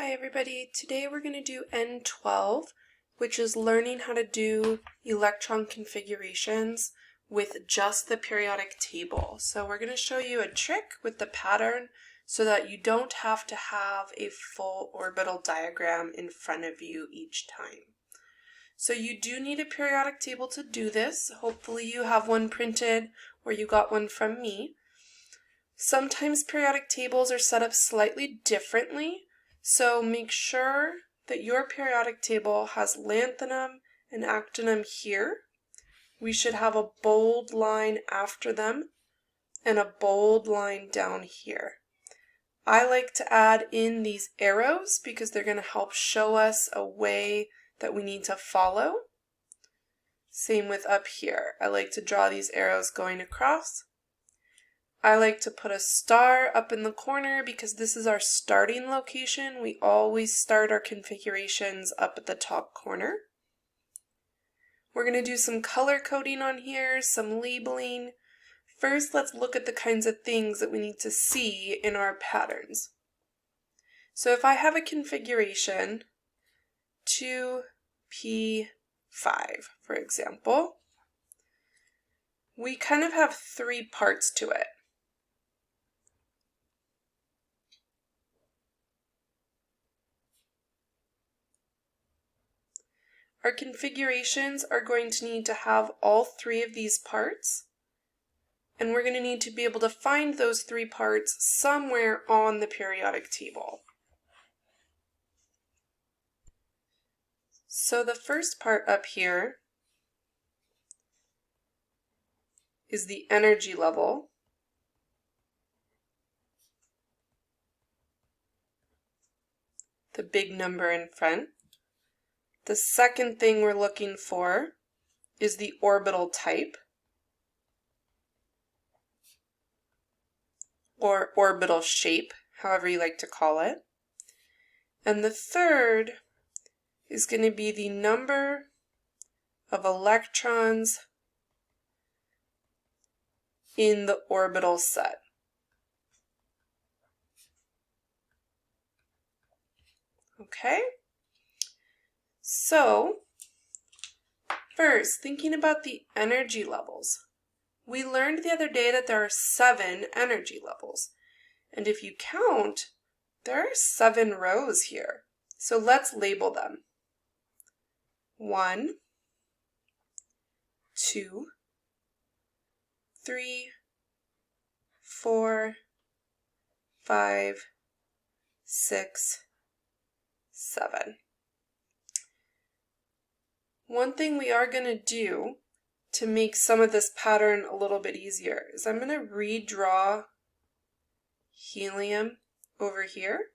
Hi everybody, today we're going to do N12, which is learning how to do electron configurations with just the periodic table. So we're going to show you a trick with the pattern so that you don't have to have a full orbital diagram in front of you each time. So you do need a periodic table to do this. Hopefully you have one printed or you got one from me. Sometimes periodic tables are set up slightly differently. So make sure that your periodic table has lanthanum and actinium here. We should have a bold line after them and a bold line down here. I like to add in these arrows because they're going to help show us a way that we need to follow. Same with up here. I like to draw these arrows going across. I like to put a star up in the corner because this is our starting location. We always start our configurations up at the top corner. We're going to do some color coding on here, some labeling. First, let's look at the kinds of things that we need to see in our patterns. So if I have a configuration 2p5, for example, we kind of have three parts to it. Our configurations are going to need to have all three of these parts, and we're going to need to be able to find those three parts somewhere on the periodic table. So the first part up here is the energy level. The big number in front. The second thing we're looking for is the orbital type, or orbital shape, however you like to call it. And the third is going to be the number of electrons in the orbital set. Okay? So, first, thinking about the energy levels. We learned the other day that there are 7 energy levels. And if you count, there are 7 rows here. So let's label them. 1, 2, 3, 4, 5, 6, 7. One thing we are going to do to make some of this pattern a little bit easier is I'm going to redraw helium over here.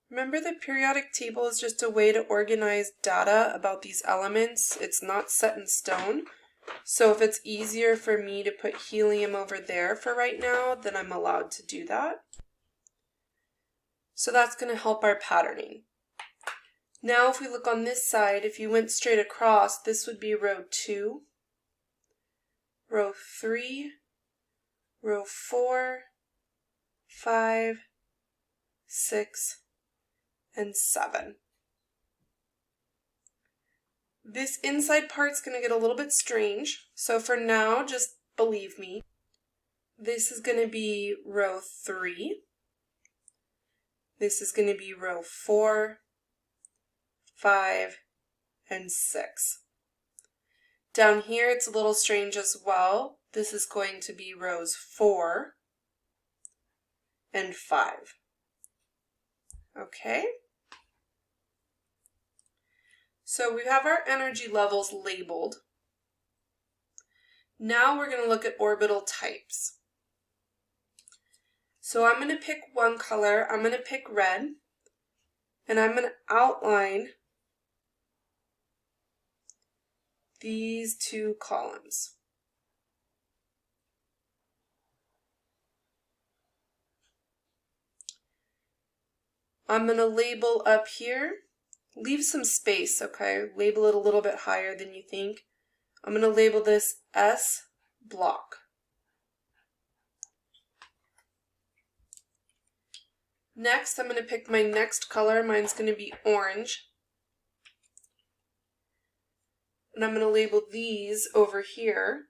Remember, the periodic table is just a way to organize data about these elements. It's not set in stone. So if it's easier for me to put helium over there for right now, then I'm allowed to do that. So that's going to help our patterning. Now if we look on this side, if you went straight across, this would be row 2, row 3, row 4, 5, 6, and 7. This inside part's going to get a little bit strange, so for now, just believe me. This is going to be row 3. This is going to be row 4, 5, and 6. Down here it's a little strange as well. This is going to be rows 4 and 5. Okay? So we have our energy levels labeled. Now we're going to look at orbital types. So I'm going to pick one color. I'm going to pick red, and I'm going to outline these 2 columns. I'm going to label up here. Leave some space, okay? Label it a little bit higher than you think. I'm going to label this S block. Next, I'm going to pick my next color. Mine's going to be orange. And I'm going to label these over here.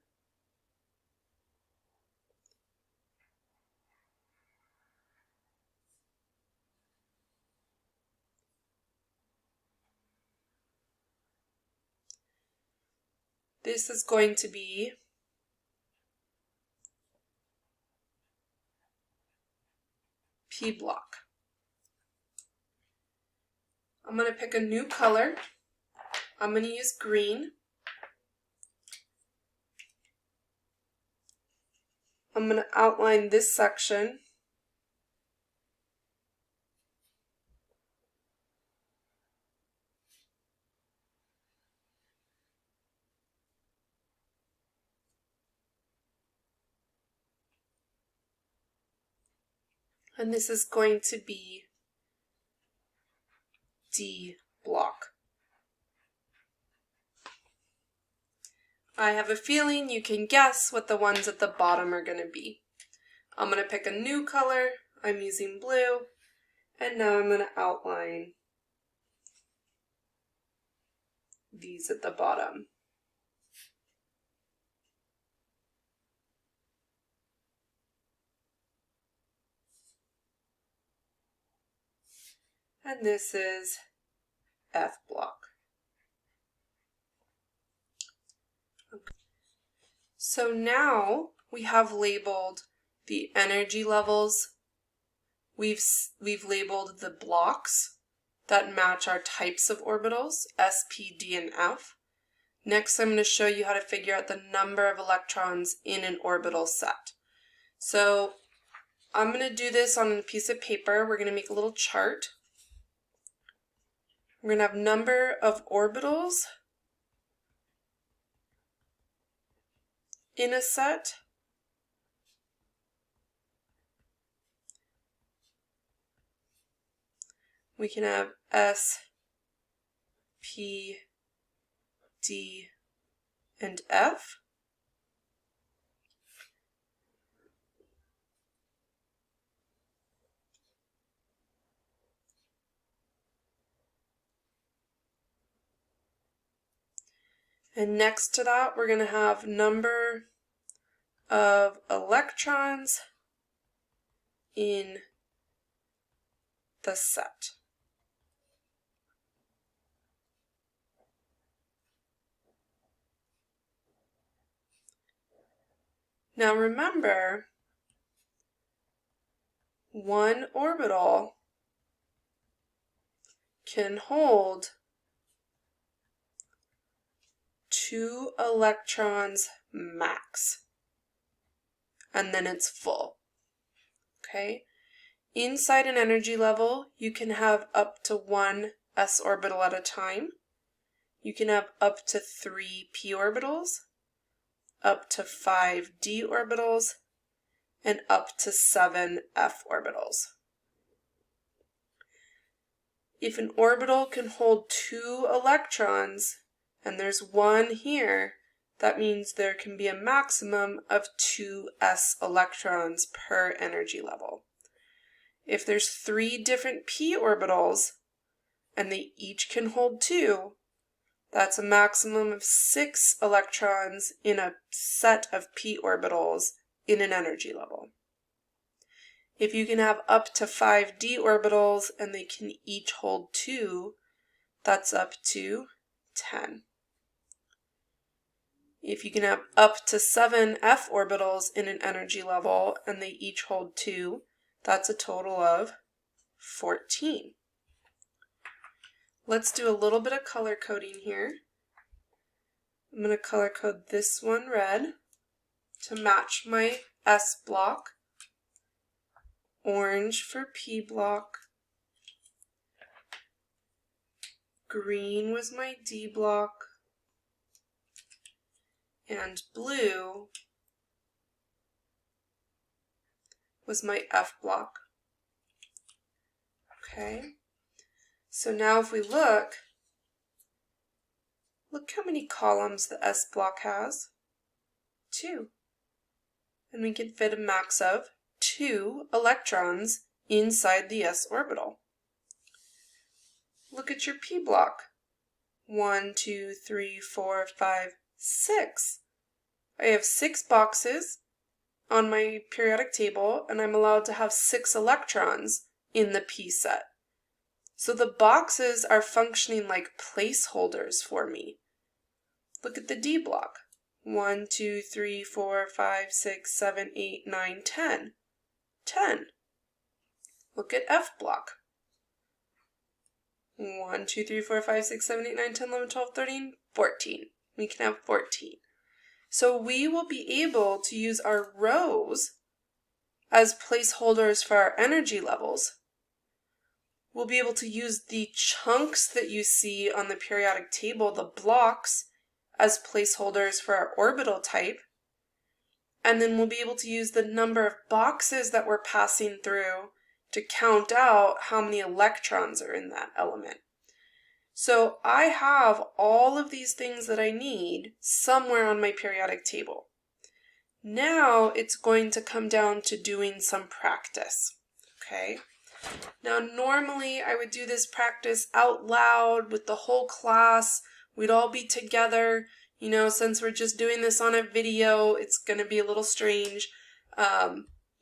This is going to be P block. I'm going to pick a new color. I'm going to use green. I'm going to outline this section. And this is going to be D block. I have a feeling you can guess what the ones at the bottom are going to be. I'm going to pick a new color. I'm using blue. And now I'm going to outline these at the bottom. And this is F block. Okay. So now we have labeled the energy levels. We've labeled the blocks that match our types of orbitals, S, P, D, and F. Next, I'm going to show you how to figure out the number of electrons in an orbital set. So I'm going to do this on a piece of paper. We're going to make a little chart. We're going to have number of orbitals in a set. We can have S, P, D, and F. And next to that, we're going to have number of electrons in the set. Now remember, one orbital can hold 2 electrons max, and then it's full. Okay? Inside an energy level, you can have up to 1 s orbital at a time. You can have up to 3 p orbitals, up to 5 d orbitals, and up to 7 f orbitals. If an orbital can hold 2 electrons, and there's 1 here, that means there can be a maximum of 2 s electrons per energy level. If there's 3 different p orbitals, and they each can hold 2, that's a maximum of 6 electrons in a set of p orbitals in an energy level. If you can have up to 5 d orbitals and they can each hold 2, that's up to 10. If you can have up to 7 f orbitals in an energy level and they each hold 2, that's a total of 14. Let's do a little bit of color coding here. I'm going to color code this one red to match my S block, orange for P block, green was my D block, and blue was my F block. Okay, so now if we look how many columns the S block has. 2. And we can fit a max of 2 electrons inside the s orbital. Look at your p block. 1, 2, 3, 4, 5, 6. I have 6 boxes on my periodic table, and I'm allowed to have 6 electrons in the p set. So the boxes are functioning like placeholders for me. Look at the d block. 1, 2, 3, 4, 5, 6, 7, 8, 9, 10. 10. Look at f block. 1, 2, 3, 4, 5, 6, 7, 8, 9, 10, 11, 12, 13, 14. We can have 14. So we will be able to use our rows as placeholders for our energy levels. We'll be able to use the chunks that you see on the periodic table, the blocks, as placeholders for our orbital type. And then we'll be able to use the number of boxes that we're passing through to count out how many electrons are in that element. So I have all of these things that I need somewhere on my periodic table. Now it's going to come down to doing some practice, okay? Now normally I would do this practice out loud with the whole class. We'd all be together. You know, since we're just doing this on a video, it's going to be a little strange.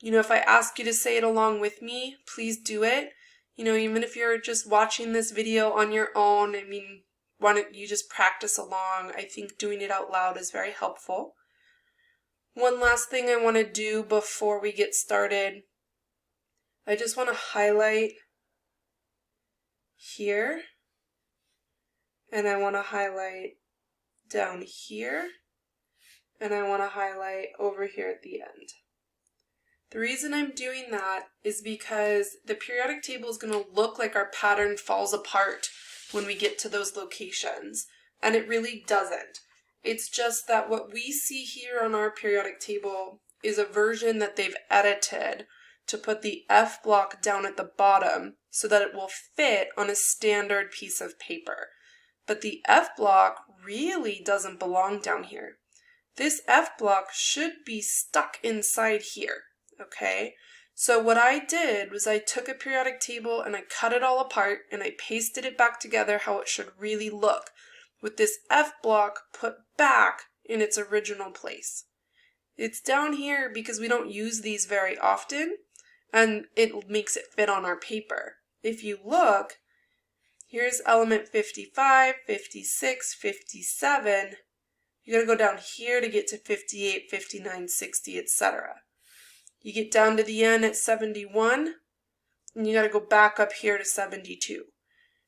You know, if I ask you to say it along with me, please do it. You know, even if you're just watching this video on your own, I mean, why don't you just practice along? I think doing it out loud is very helpful. One last thing I want to do before we get started, I just want to highlight here, and I want to highlight down here, and I want to highlight over here at the end. The reason I'm doing that is because the periodic table is going to look like our pattern falls apart when we get to those locations, and it really doesn't. It's just that what we see here on our periodic table is a version that they've edited to put the F block down at the bottom so that it will fit on a standard piece of paper. But the F block really doesn't belong down here. This F block should be stuck inside here. Okay, so what I did was I took a periodic table and I cut it all apart and I pasted it back together how it should really look, with this F block put back in its original place. It's down here because we don't use these very often, and it makes it fit on our paper. If you look, here's element 55, 56, 57. You gotta go down here to get to 58, 59, 60, etc. You get down to the end at 71, and you got to go back up here to 72.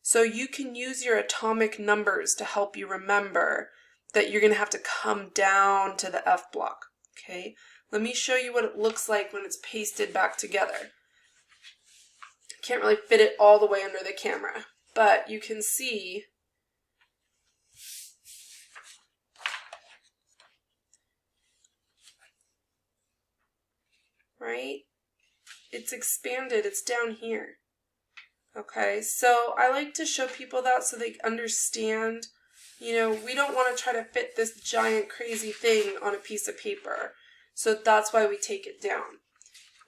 So you can use your atomic numbers to help you remember that you're going to have to come down to the F block. Okay, let me show you what it looks like when it's pasted back together. Can't really fit it all the way under the camera, but you can see right? It's expanded, it's down here. Okay, so I like to show people that so they understand, you know, we don't want to try to fit this giant crazy thing on a piece of paper. So that's why we take it down.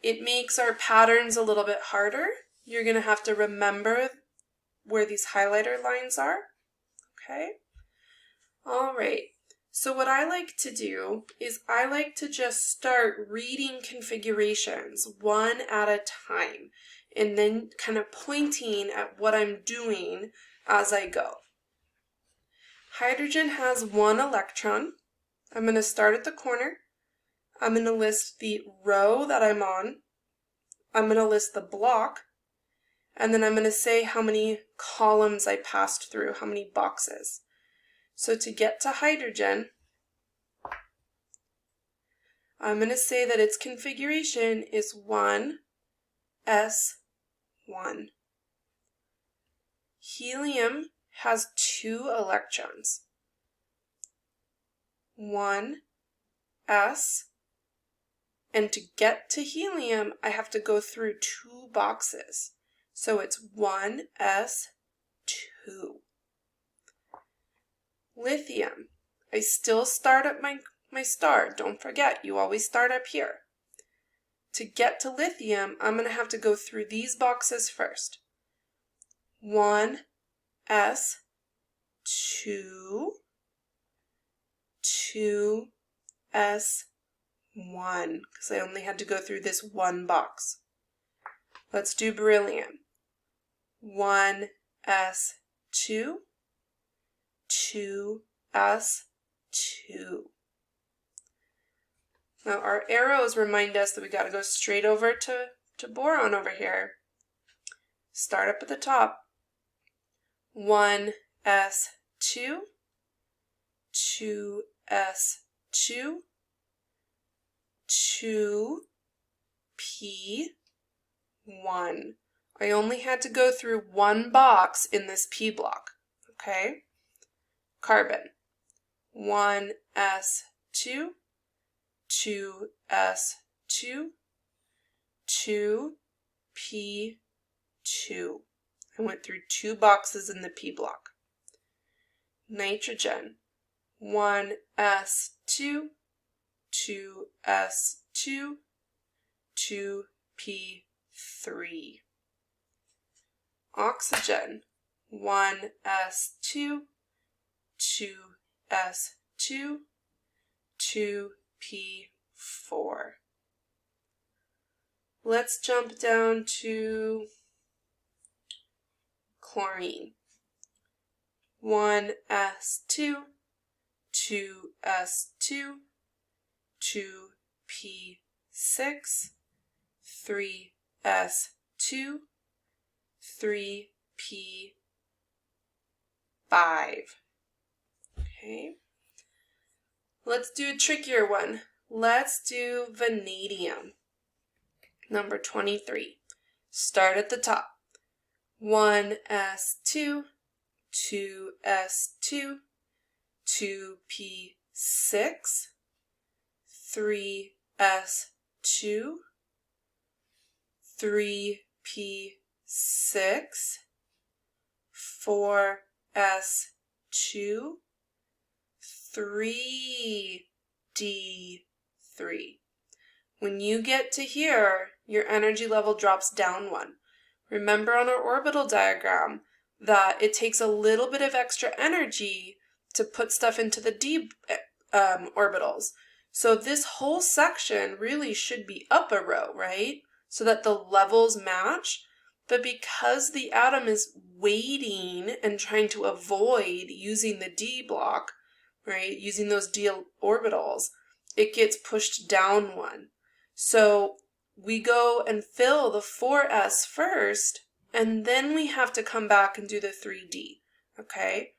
It makes our patterns a little bit harder. You're going to have to remember where these highlighter lines are. Okay? All right. So what I like to do is I like to just start reading configurations one at a time and then kind of pointing at what I'm doing as I go. Hydrogen has 1 electron. I'm going to start at the corner. I'm going to list the row that I'm on. I'm going to list the block. And then I'm going to say how many columns I passed through, how many boxes. So to get to hydrogen, I'm going to say that its configuration is 1s1. Helium has 2 electrons. 1s, and to get to helium, I have to go through 2 boxes. So it's 1s2. Lithium. I still start at my star. Don't forget, you always start up here. to get to lithium, I'm going to have to go through these boxes first. 1s, 2, 2s, 1, because I only had to go through this one box. Let's do beryllium. 1s, 2, 2s, 2. Now our arrows remind us that we got to go straight over to boron over here. Start up at the top. 1s, 2, 2s, 2, 2p1. I only had to go through one box in this p block. Okay? Carbon. 1s, 2, 2s, 2, 2p2. I went through two boxes in the p block. Nitrogen. 1s, 2, 2s, 2, 2p3. Oxygen. 1s, 2, 2s, 2, 2p4. Let's jump down to chlorine. 1s, 2, 2s, 2, 2p6, 3s, 2, 3p5. Okay. Let's do a trickier one. Let's do vanadium. Number 23. Start at the top. 1s, 2, 2s, 2, 2p6, 3s, 2, 3p6, 4s, 2, 3d3. When you get to here, your energy level drops down 1. Remember on our orbital diagram that it takes a little bit of extra energy to put stuff into the d orbitals. So this whole section really should be up a row, right? So that the levels match. But because the atom is waiting and trying to avoid using the d block, right, using those d orbitals, it gets pushed down 1. So we go and fill the 4s first, and then we have to come back and do the 3d, okay?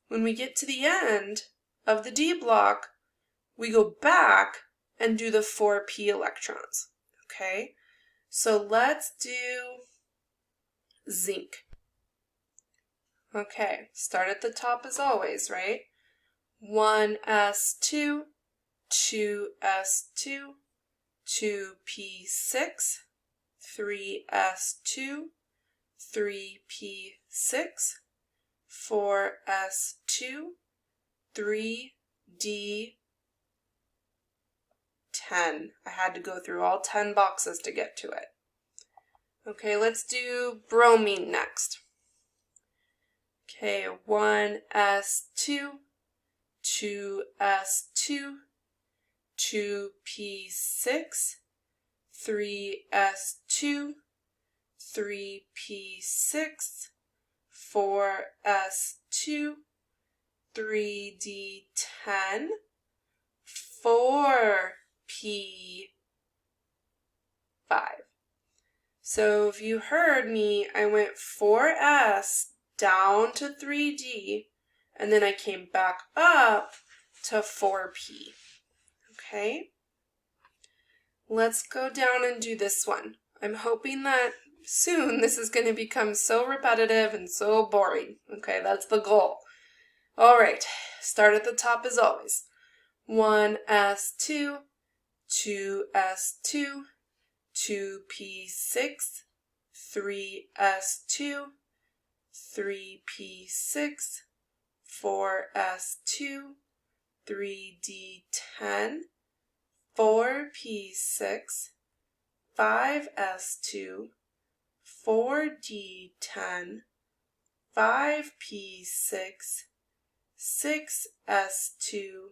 When we get to the end of the d block, we go back and do the 4p electrons, okay? So let's do zinc. Okay, start at the top as always, right? 1s, 2, 2s, 2, 2p6, 3s, 2, 3p6, 4s, 2, 3d10. I had to go through all 10 boxes to get to it. Okay, let's do bromine next. Okay, 1s, 2, 2s, 2, 2p6, 3s, 2, 3p6, 4s, 2, 3d10, 4p5. So if you heard me, I went 4s down to 3d, and then I came back up to 4p. Okay? Let's go down and do this one. I'm hoping that soon this is going to become so repetitive and so boring. Okay, that's the goal. All right, start at the top as always. 1s, 2, 2s, 2, 2p6, 3s, 2, 3p6, 4s, 2, 3d10, 4p6, 5s2, 4d10, 5p6, 6s2,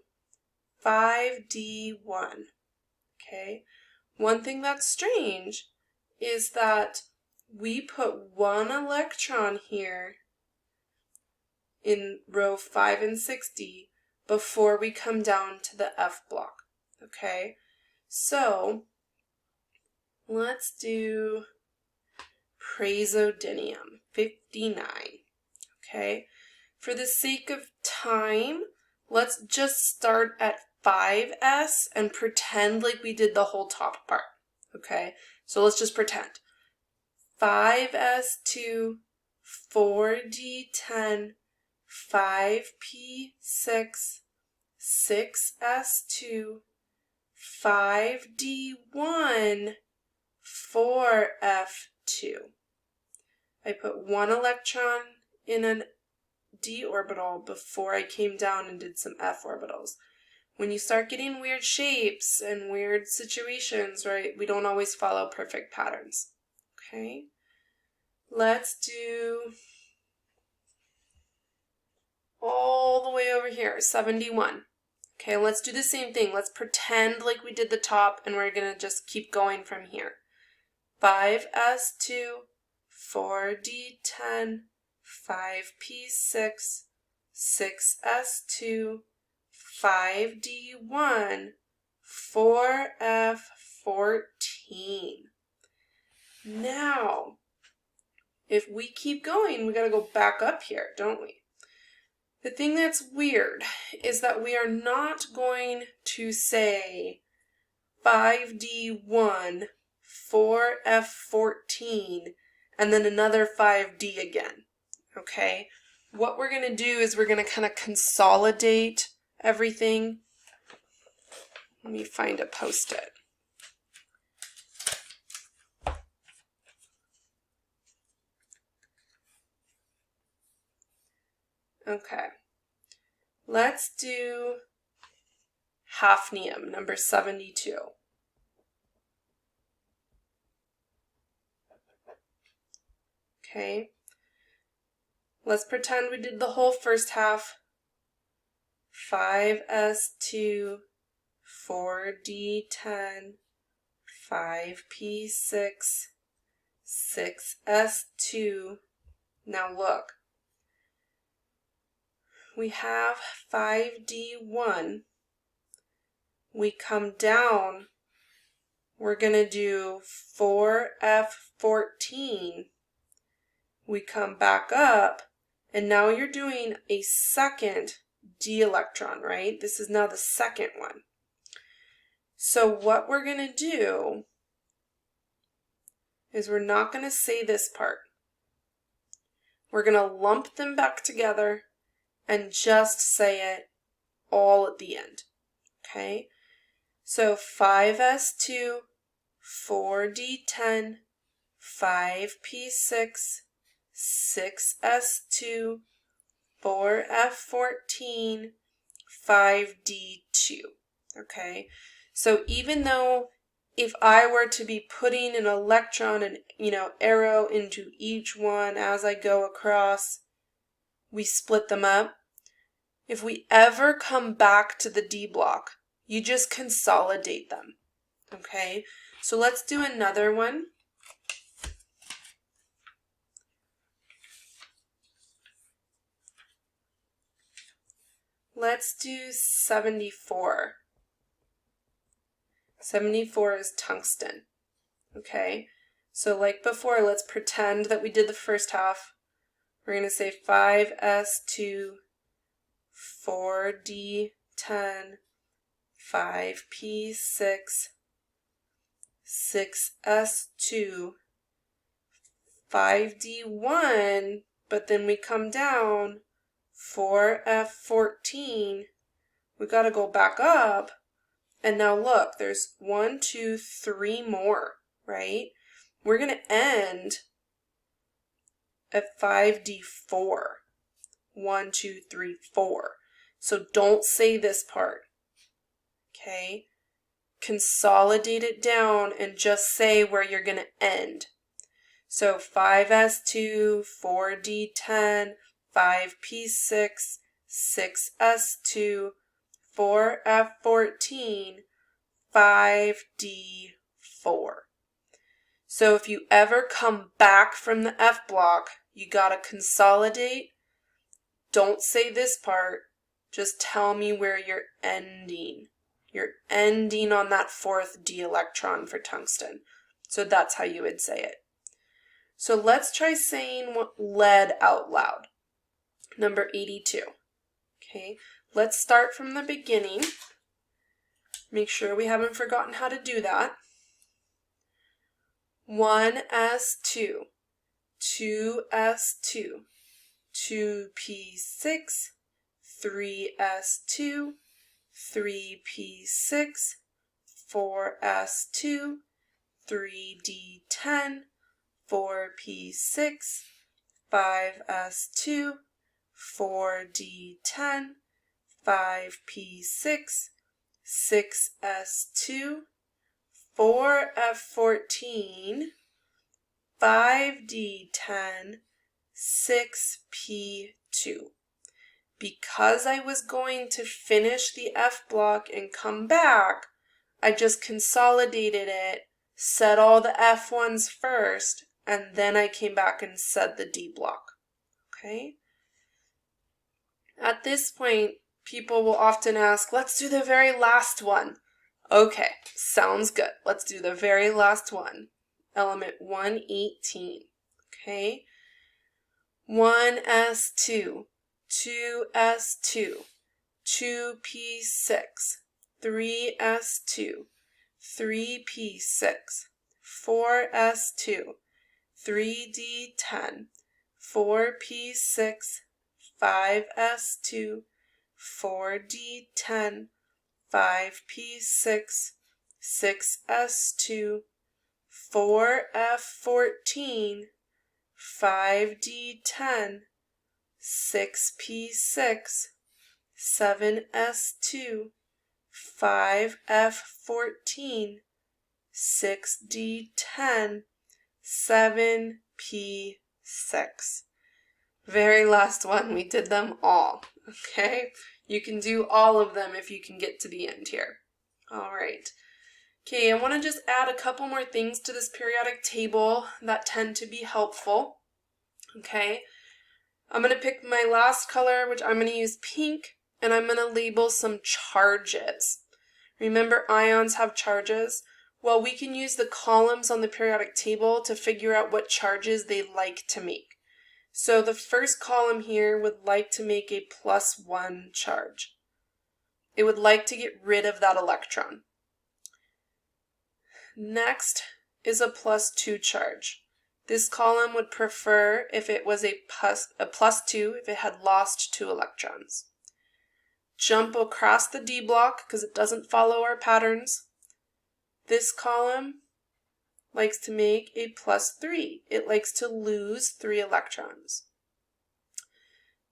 5d1. Okay? One thing that's strange is that we put one electron here in row 5 and 6d before we come down to the F block. Okay? So, let's do praseodymium, 59. Okay? For the sake of time, let's just start at 5s and pretend like we did the whole top part. Okay? So let's just pretend. 5s2, 4d10, 5p6, 6s2, 5d1, 4f2. I put one electron in an d orbital before I came down and did some f orbitals. When you start getting weird shapes and weird situations, right, we don't always follow perfect patterns. Okay? Let's do all the way over here, 71. Okay, let's do the same thing. Let's pretend like we did the top and we're going to just keep going from here. 5s2, 4d10, 5p6, 6s2, 5d1, 4f14. Now, if we keep going, we got to go back up here, don't we? The thing that's weird is that we are not going to say 5d1, 4f14, and then another 5d again, okay? What we're going to do is we're going to kind of consolidate everything. Let me find a post-it. Okay, let's do hafnium, number 72. Okay, let's pretend we did the whole first half. 5s2, 4d10, 5p6, 6s2. Now look. We have 5d1. We come down. We're going to do 4f14. We come back up, and now you're doing a second d electron, right? This is now the second one. So what we're going to do is we're not going to say this part. We're going to lump them back together and just say it all at the end, okay? So 5s2, 4d10, 5p6, 6s2, 4f14, 5d2, okay? So even though if I were to be putting an electron and, arrow into each one as I go across, we split them up. If we ever come back to the D block, you just consolidate them, okay? So let's do another one. Let's do 74. 74 is tungsten, okay? So like before, let's pretend that we did the first half. We're going to say 5s2, 4d10, 5p6, 6s2, 5d1, but then we come down, 4f14, we got to go back up, and now look, there's 1, 2, 3 more, right? We're going to end at 5d4. 1, 2, 3, 4. So don't say this part. Okay? consolidate it down and just say where you're going to end. So 5s2, 4d10, 5p6, 6s2, 4f14, 5d4. So if you ever come back from the F block, you gotta consolidate. Don't say this part, just tell me where you're ending. You're ending on that fourth d electron for tungsten. So that's how you would say it. So let's try saying lead out loud. Number 82. Okay, let's start from the beginning. Make sure we haven't forgotten how to do that. 1s2, 2s2, 2p6, 3s2, 3p6, 4s2, 3d10, 4p6, 5s2, 4d10, 5p6, 6s2, 4f14, 5d10, 6p2. Because I was going to finish the F block and come back, I just consolidated it, said all the F1s first, and then I came back and said the D block. Okay? At this point, people will often ask, let's do the very last one. Okay, sounds good. Let's do the very last one. Element 118. Okay? 1s2, 2s2, 2p6, 3s2, 3p6, 4s2, 3d10, 4p6, 5s2, 4d10, 5p6, 6s2, 4f14, 5d10, 6p6, 7s2, 5f14, 6d10, 7p6. Very last one, we did them all, okay? You can do all of them if you can get to the end here. All right. Okay, I want to just add a couple more things to this periodic table that tend to be helpful. Okay, I'm going to pick my last color, which I'm going to use pink, and I'm going to label some charges. Remember, ions have charges? Well, we can use the columns on the periodic table to figure out what charges they like to make. So the first column here would like to make a +1 charge. It would like to get rid of that electron. Next is a +2 charge. This column would prefer if it was a +2 if it had lost 2 electrons. Jump across the D block because it doesn't follow our patterns. This column likes to make a +3. It likes to lose 3 electrons.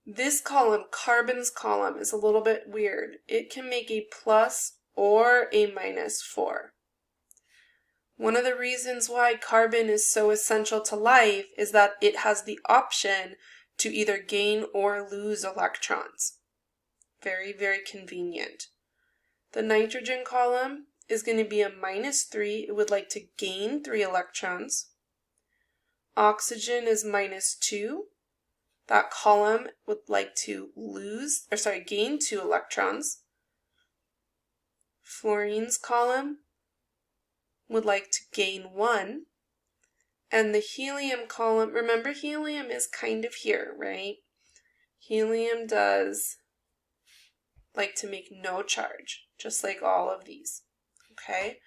This column, carbon's column, is a little bit weird. It can make a plus or a -4. One of the reasons why carbon is so essential to life is that it has the option to either gain or lose electrons. Very, very convenient. The nitrogen column is going to be a -3. It would like to gain 3 electrons. Oxygen is -2. That column would like to gain 2 electrons. Fluorine's column would like to gain 1. And the helium column, remember helium is kind of here, right? Helium does like to make no charge, just like all of these. Okay?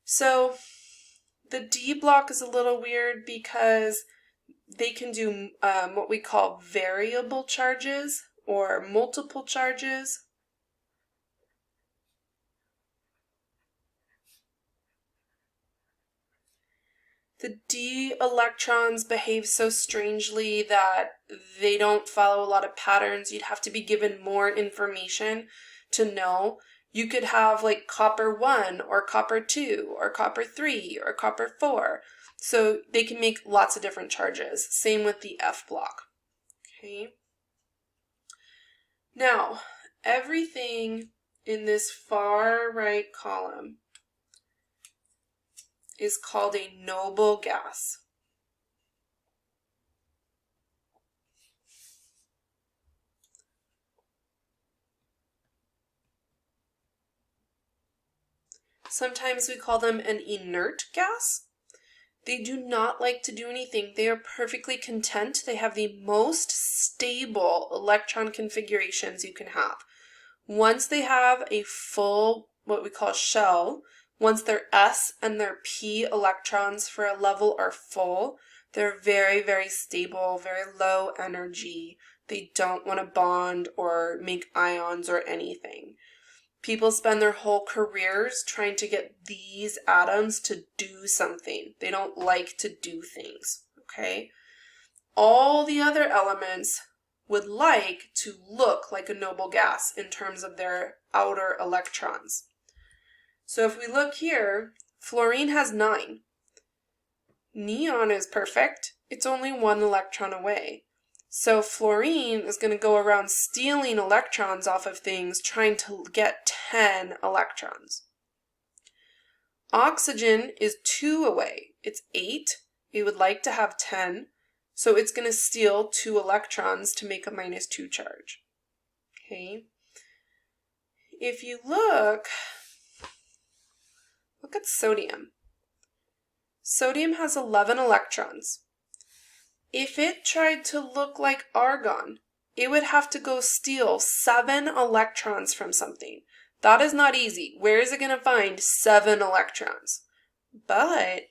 So the D block is a little weird because they can do what we call variable charges or multiple charges. The D electrons behave so strangely that they don't follow a lot of patterns. You'd have to be given more information to know. You could have like copper 1 or copper 2 or copper 3 or copper 4. So they can make lots of different charges. Same with the F block. Okay. Now, everything in this far right column is called a noble gas. Sometimes we call them an inert gas. They do not like to do anything. They are perfectly content. They have the most stable electron configurations you can have. Once they have a full, what we call shell, once their S and their P electrons for a level are full, they're very, very stable, very low energy. They don't want to bond or make ions or anything. People spend their whole careers trying to get these atoms to do something. They don't like to do things, okay? All the other elements would like to look like a noble gas in terms of their outer electrons. So if we look here, fluorine has 9. Neon is perfect. It's only 1 electron away. So fluorine is going to go around stealing electrons off of things, trying to get 10 electrons. Oxygen is 2 away. It's 8. It would like to have 10. So it's going to steal 2 electrons to make a -2 charge. Okay. If you look at sodium. Sodium has 11 electrons. If it tried to look like argon, it would have to go steal 7 electrons from something. That is not easy. Where is it going to find 7 electrons? But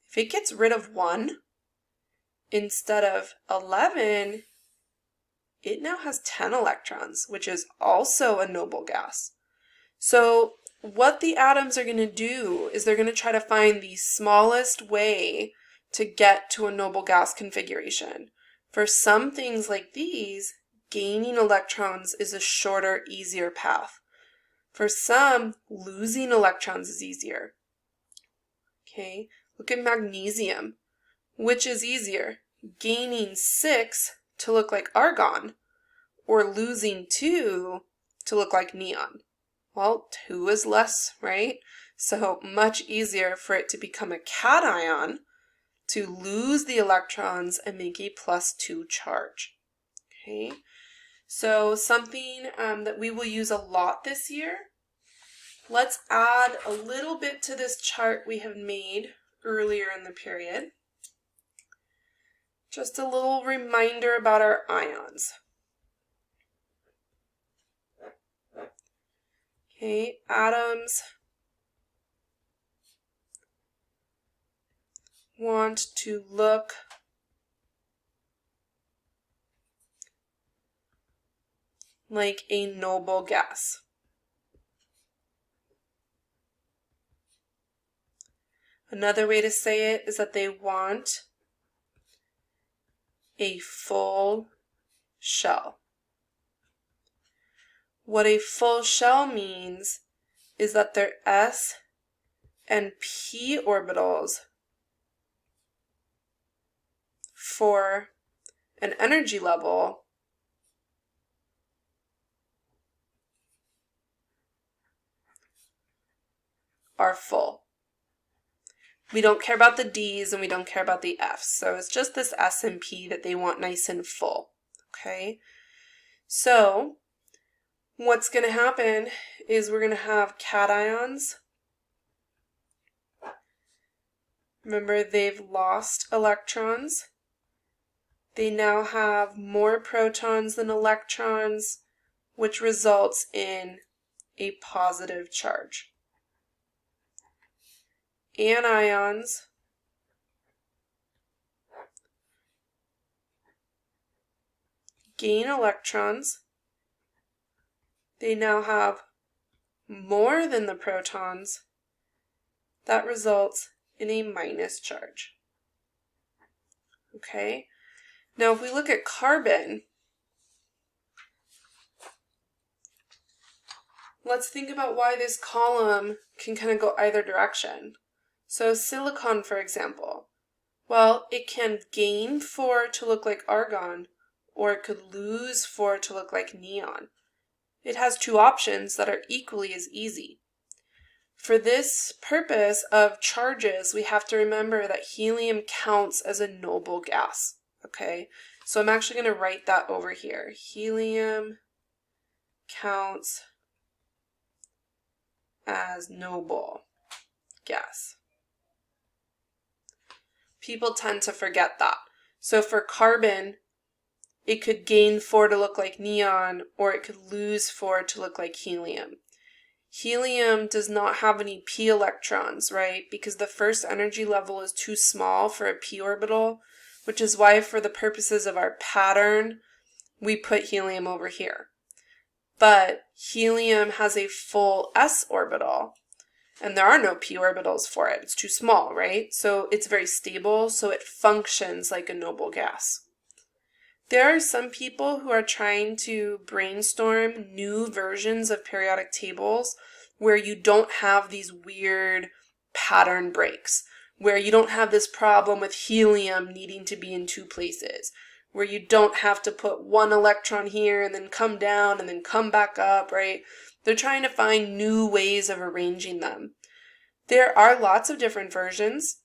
if it gets rid of 1, instead of 11, it now has 10 electrons, which is also a noble gas. So what the atoms are going to do is they're going to try to find the smallest way to get to a noble gas configuration. For some things like these, gaining electrons is a shorter, easier path. For some, losing electrons is easier. Okay, look at magnesium. Which is easier, gaining 6 to look like argon or losing 2 to look like neon? Well, 2 is less, right? So much easier for it to become a cation, to lose the electrons and make a +2 charge. Okay, so something that we will use a lot this year. Let's add a little bit to this chart we have made earlier in the period. Just a little reminder about our ions. Okay, atoms want to look like a noble gas. Another way to say it is that they want a full shell. What a full shell means is that their S and P orbitals for an energy level are full. We don't care about the D's and we don't care about the F's. So it's just this S and P that they want nice and full. Okay? So what's going to happen is we're going to have cations. Remember, they've lost electrons. They now have more protons than electrons, which results in a positive charge. Anions gain electrons. They now have more than the protons. That results in a minus charge. Okay? Now if we look at carbon, let's think about why this column can kind of go either direction. So silicon, for example, well, it can gain 4 to look like argon, or it could lose 4 to look like neon. It has two options that are equally as easy. For this purpose of charges, we have to remember that helium counts as a noble gas, okay? So I'm actually going to write that over here. Helium counts as noble gas. People tend to forget that. So for carbon, it could gain 4 to look like neon, or it could lose 4 to look like helium. Helium does not have any p electrons, right? Because the first energy level is too small for a p orbital, which is why for the purposes of our pattern, we put helium over here. But helium has a full s orbital, and there are no p orbitals for it. It's too small, right? So it's very stable, so it functions like a noble gas. There are some people who are trying to brainstorm new versions of periodic tables where you don't have these weird pattern breaks, where you don't have this problem with helium needing to be in two places, where you don't have to put one electron here and then come down and then come back up, right? They're trying to find new ways of arranging them. There are lots of different versions.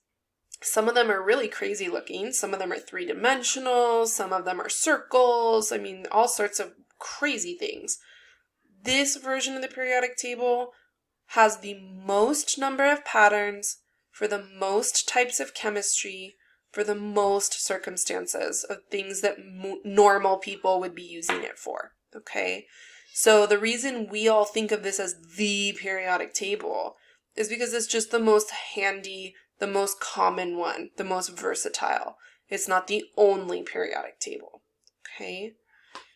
Some of them are really crazy looking. Some of them are three-dimensional. Some of them are circles. I mean, all sorts of crazy things. This version of the periodic table has the most number of patterns for the most types of chemistry for the most circumstances of things that normal people would be using it for, okay? So the reason we all think of this as the periodic table is because it's just the most handy, the most common one, the most versatile. It's not the only periodic table, okay?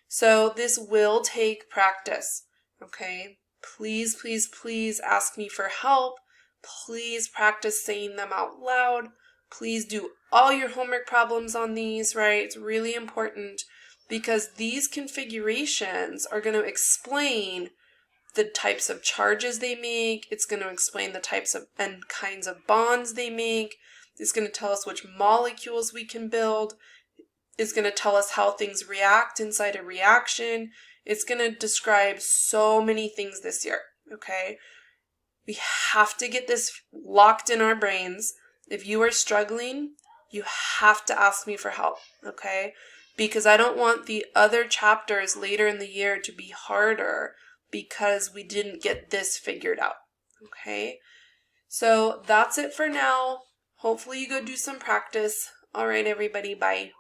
So this will take practice, okay? Please, please, please ask me for help. Please practice saying them out loud. Please do all your homework problems on these, right? It's really important because these configurations are going to explain the types of charges they make. It's going to explain the types of and kinds of bonds they make. It's going to tell us which molecules we can build. It's going to tell us how things react inside a reaction. It's going to describe so many things this year, okay? We have to get this locked in our brains. If you are struggling, you have to ask me for help, okay? Because I don't want the other chapters later in the year to be harder because we didn't get this figured out, okay? So that's it for now. Hopefully you go do some practice. All right, everybody, bye.